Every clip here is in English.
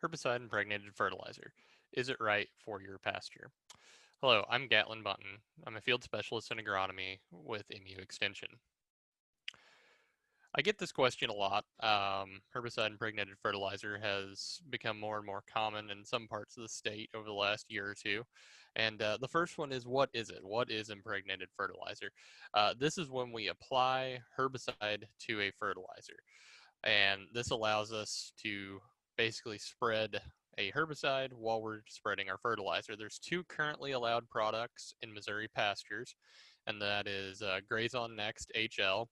Herbicide impregnated fertilizer. Is it right for your pasture? Hello, I'm Gatlin Bunton. I'm a field specialist in agronomy with MU Extension. I get this question a lot. Herbicide impregnated fertilizer has become more and more common in some parts of the state over the last year or two. And the first one is, what is it? What is impregnated fertilizer? This is when we apply herbicide to a fertilizer. And this allows us to basically spread a herbicide while we're spreading our fertilizer. There's two currently allowed products in Missouri pastures, and that is Graze On Next HL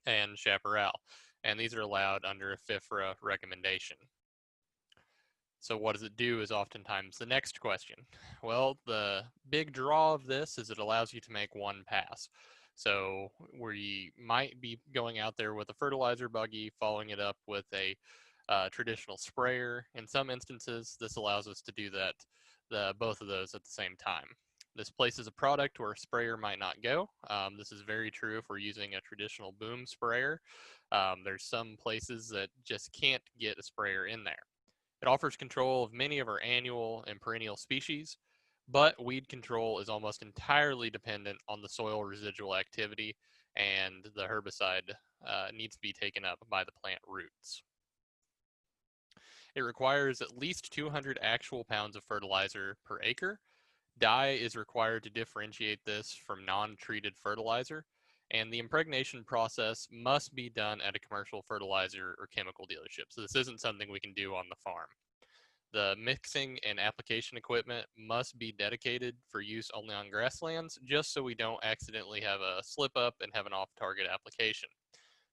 and Chaparral. And these are allowed under a FIFRA recommendation. So what does it do is oftentimes the next question. Well, the big draw of this is it allows you to make one pass. So where you might be going out there with a fertilizer buggy, following it up with a traditional sprayer. In some instances, this allows us to do that, both of those at the same time. This places a product where a sprayer might not go. This is very true if we're using a traditional boom sprayer. There's some places that just can't get a sprayer in there. It offers control of many of our annual and perennial species, but weed control is almost entirely dependent on the soil residual activity, and the herbicide needs to be taken up by the plant roots. It requires at least 200 actual pounds of fertilizer per acre. Dye is required to differentiate this from non-treated fertilizer, and the impregnation process must be done at a commercial fertilizer or chemical dealership. So this isn't something we can do on the farm. The mixing and application equipment must be dedicated for use only on grasslands, just so we don't accidentally have a slip up and have an off-target application.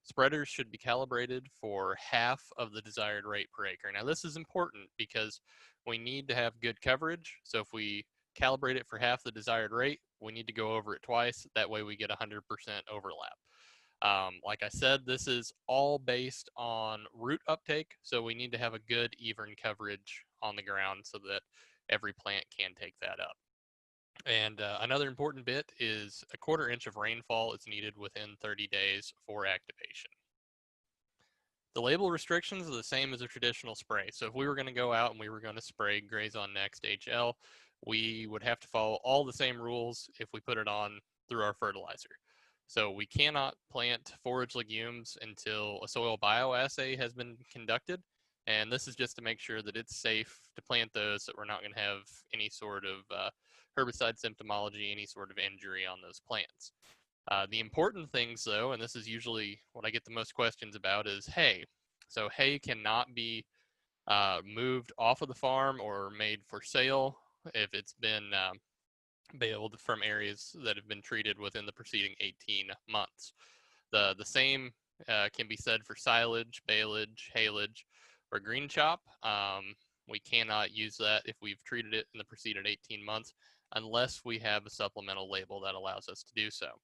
Spreaders should be calibrated for half of the desired rate per acre. Now, this is important because we need to have good coverage. So if we calibrate it for half the desired rate, we need to go over it twice. That way we get 100% overlap. Like I said, this is all based on root uptake. So we need to have a good, even coverage on the ground so that every plant can take that up. And another important bit is a 1/4 inch of rainfall is needed within 30 days for activation. The label restrictions are the same as a traditional spray. So if we were going to go out and we were going to spray Graze On Next HL, we would have to follow all the same rules if we put it on through our fertilizer. So we cannot plant forage legumes until a soil bioassay has been conducted. And this is just to make sure that it's safe to plant those, that we're not going to have any sort of herbicide symptomology, any sort of injury on those plants. The important things, though, and this is usually what I get the most questions about, is hay. So hay cannot be moved off of the farm or made for sale if it's been baled from areas that have been treated within the preceding 18 months. The same can be said for silage, baleage, haylage, or green chop. We cannot use that if we've treated it in the preceding 18 months unless we have a supplemental label that allows us to do so.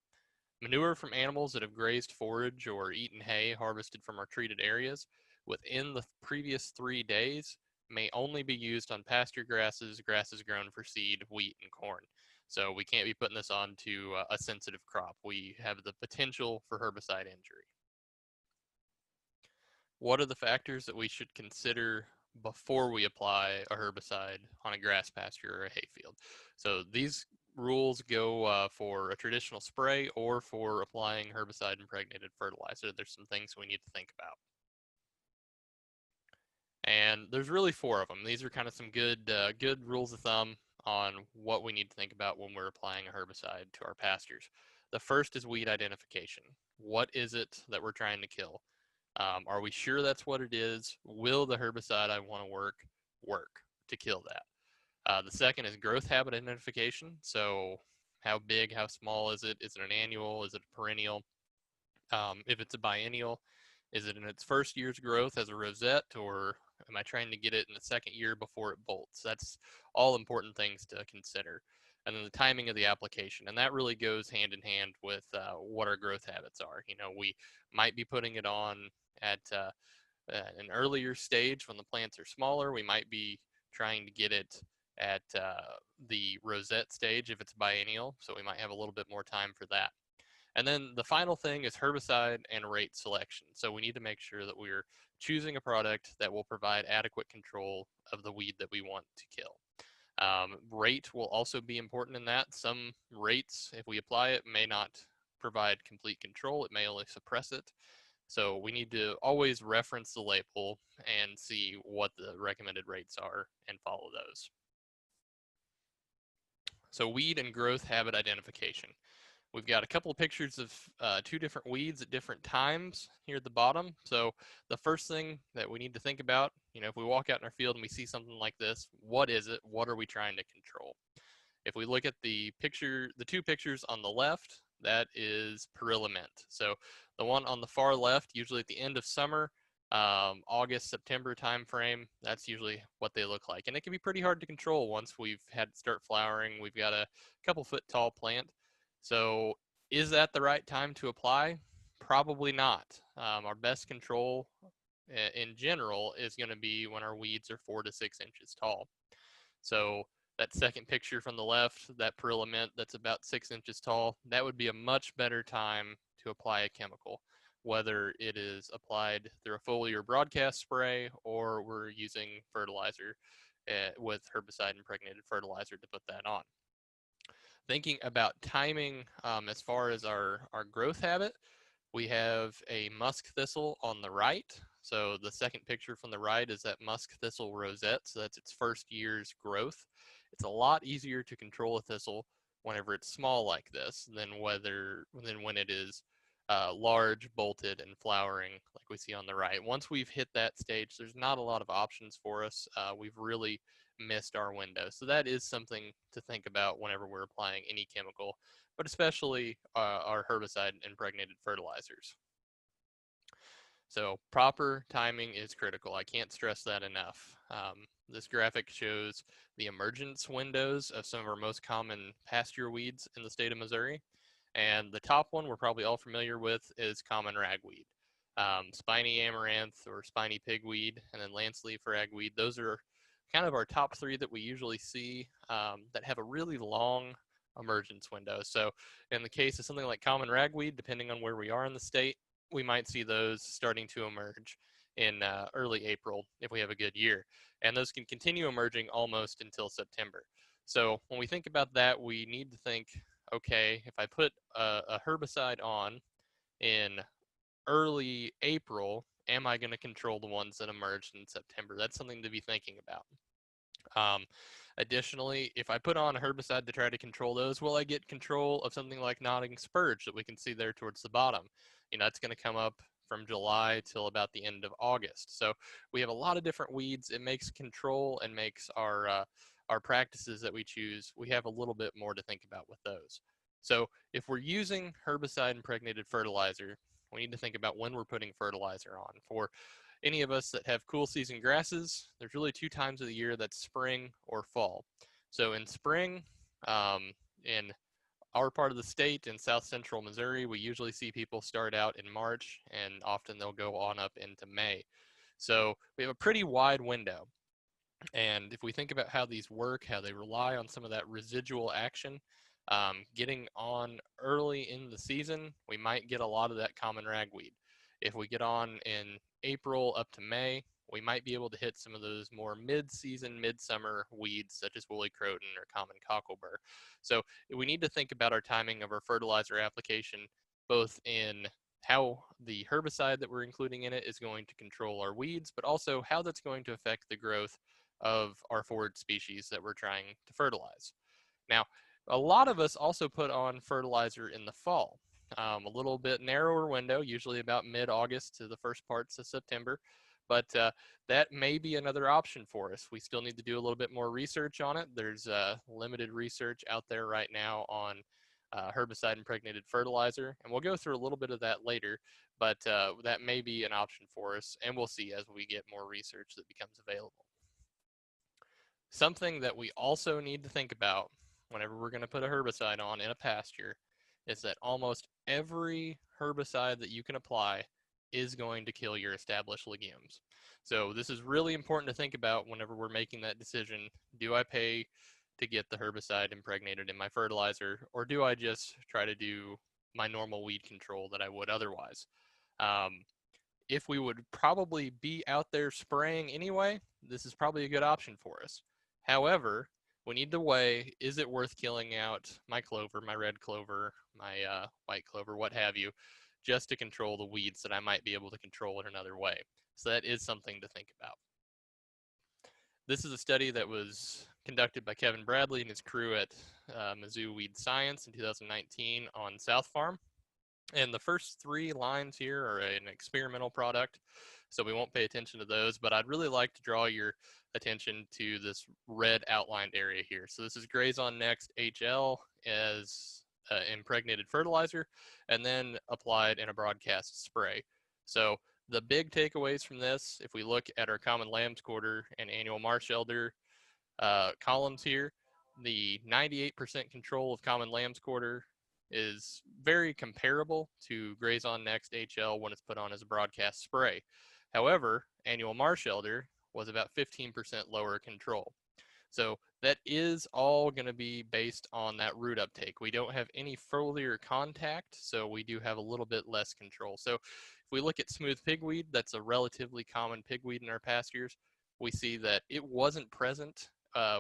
Manure from animals that have grazed forage or eaten hay harvested from our treated areas within the previous 3 days may only be used on pasture grasses, grasses grown for seed, wheat, and corn. So we can't be putting this on to a sensitive crop. We have the potential for herbicide injury. What are the factors that we should consider before we apply a herbicide on a grass pasture or a hayfield? So these rules go for a traditional spray or for applying herbicide impregnated fertilizer. There's some things we need to think about. And there's really 4 of them. These are kind of some good rules of thumb on what we need to think about when we're applying a herbicide to our pastures. The first is weed identification. What is it that we're trying to kill? Are we sure that's what it is? Will the herbicide I want to work to kill that? The second is growth habit identification. So how big, how small is it? Is it an annual? Is it a perennial? If it's a biennial, is it in its first year's growth as a rosette, or am I trying to get it in the second year before it bolts? That's all important things to consider. And then the timing of the application. And that really goes hand in hand with what our growth habits are. You know, we might be putting it on at an earlier stage when the plants are smaller. We might be trying to get it at the rosette stage if it's biennial. So we might have a little bit more time for that. And then the final thing is herbicide and rate selection. So we need to make sure that we're choosing a product that will provide adequate control of the weed that we want to kill. Rate will also be important in that. Some rates, if we apply it, may not provide complete control. It may only suppress it. So we need to always reference the label and see what the recommended rates are and follow those. So weed and growth habit identification. We've got a couple of pictures of two different weeds at different times here at the bottom. So the first thing that we need to think about, if we walk out in our field and we see something like this, what is it? What are we trying to control? If we look at the two pictures on the left, that is perilla mint. So the one on the far left, usually at the end of summer, August, September timeframe, that's usually what they look like. And it can be pretty hard to control once we've had it start flowering. We've got a couple foot tall plant. So is that the right time to apply? Probably not. Our best control in general is going to be when our weeds are 4 to 6 inches tall. So that second picture from the left, that perilla mint that's about 6 inches tall, that would be a much better time to apply a chemical, whether it is applied through a foliar broadcast spray or we're using fertilizer with herbicide impregnated fertilizer to put that on. Thinking about timing as far as our growth habit, we have a musk thistle on the right. So the second picture from the right is that musk thistle rosette. So that's its first year's growth. It's a lot easier to control a thistle whenever it's small like this than when it is large, bolted, and flowering like we see on the right. Once we've hit that stage, there's not a lot of options for us. We've really missed our window. So that is something to think about whenever we're applying any chemical, but especially our herbicide impregnated fertilizers. So proper timing is critical. I can't stress that enough. This graphic shows the emergence windows of some of our most common pasture weeds in the state of Missouri. And the top one we're probably all familiar with is common ragweed. Spiny amaranth or spiny pigweed, and then lanceleaf ragweed. Those are kind of our top three that we usually see that have a really long emergence window. So in the case of something like common ragweed, depending on where we are in the state, we might see those starting to emerge in early April if we have a good year. And those can continue emerging almost until September. So when we think about that, we need to think, okay, if I put a herbicide on in early April, am I going to control the ones that emerged in September? That's something to be thinking about. Additionally, if I put on a herbicide to try to control those, will I get control of something like nodding spurge that we can see there towards the bottom? That's going to come up from July till about the end of August. So we have a lot of different weeds. It makes control and makes our practices that we choose, we have a little bit more to think about with those. So if we're using herbicide impregnated fertilizer, we need to think about when we're putting fertilizer on. For any of us that have cool season grasses, there's really two times of the year, that's spring or fall. So in spring, in our part of the state in south central Missouri, we usually see people start out in March and often they'll go on up into May. So we have a pretty wide window. And if we think about how these work, how they rely on some of that residual action, getting on early in the season, we might get a lot of that common ragweed. If we get on in April up to May, we might be able to hit some of those more mid-season, midsummer weeds such as woolly croton or common cocklebur. So we need to think about our timing of our fertilizer application, both in how the herbicide that we're including in it is going to control our weeds, but also how that's going to affect the growth of our forage species that we're trying to fertilize. Now, a lot of us also put on fertilizer in the fall. A little bit narrower window, usually about mid-August to the first parts of September, but that may be another option for us. We still need to do a little bit more research on it. There's limited research out there right now on herbicide impregnated fertilizer, and we'll go through a little bit of that later, but that may be an option for us, and we'll see as we get more research that becomes available. Something that we also need to think about whenever we're going to put a herbicide on in a pasture is that almost every herbicide that you can apply is going to kill your established legumes. So this is really important to think about whenever we're making that decision. Do I pay to get the herbicide impregnated in my fertilizer, or do I just try to do my normal weed control that I would otherwise. If we would probably be out there spraying anyway, this is probably a good option for us. However, we need to weigh, is it worth killing out my clover, my red clover, my white clover, what have you, just to control the weeds that I might be able to control in another way. So that is something to think about. This is a study that was conducted by Kevin Bradley and his crew at Mizzou Weed Science in 2019 on South Farm. And the first 3 lines here are an experimental product, so we won't pay attention to those, but I'd really like to draw your attention to this red outlined area here. So this is Graze on Next HL as impregnated fertilizer, and then applied in a broadcast spray. So the big takeaways from this, if we look at our common lamb's quarter and annual marsh elder columns here, the 98% control of common lamb's quarter is very comparable to Graze on Next HL when it's put on as a broadcast spray. However, annual marsh elder was about 15% lower control. So that is all going to be based on that root uptake. We don't have any foliar contact, so we do have a little bit less control. So if we look at smooth pigweed, that's a relatively common pigweed in our pastures. We see that it wasn't present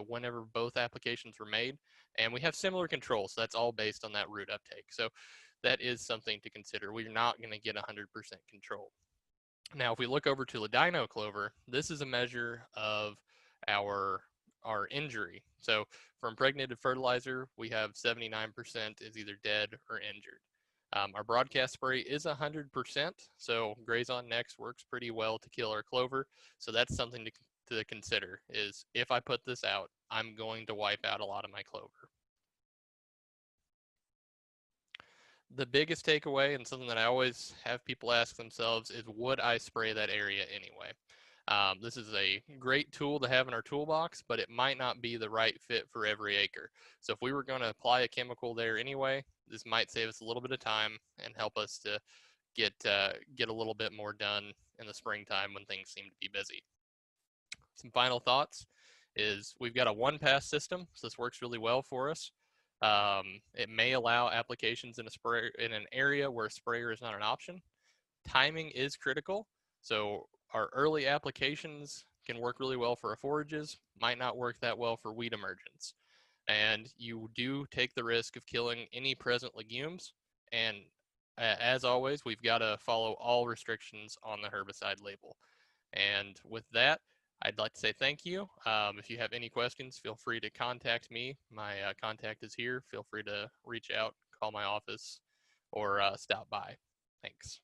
whenever both applications were made, and we have similar control. So that's all based on that root uptake. So that is something to consider. We're not going to get 100% control. Now, if we look over to Ladino clover, this is a measure of our injury. So for impregnated fertilizer, we have 79% is either dead or injured. Our broadcast spray is 100%, so Graze on Next works pretty well to kill our clover. So that's something to consider, is if I put this out, I'm going to wipe out a lot of my clover. The biggest takeaway, and something that I always have people ask themselves, is would I spray that area anyway? This is a great tool to have in our toolbox, but it might not be the right fit for every acre. So if we were going to apply a chemical there anyway, this might save us a little bit of time and help us to get a little bit more done in the springtime when things seem to be busy. Some final thoughts is we've got a 1-pass system, so this works really well for us. It may allow applications in an area where a sprayer is not an option. Timing is critical, so our early applications can work really well for our forages, might not work that well for weed emergence. And you do take the risk of killing any present legumes. And as always, we've got to follow all restrictions on the herbicide label. And with that, I'd like to say thank you. If you have any questions, feel free to contact me. My contact is here. Feel free to reach out, call my office, or stop by. Thanks.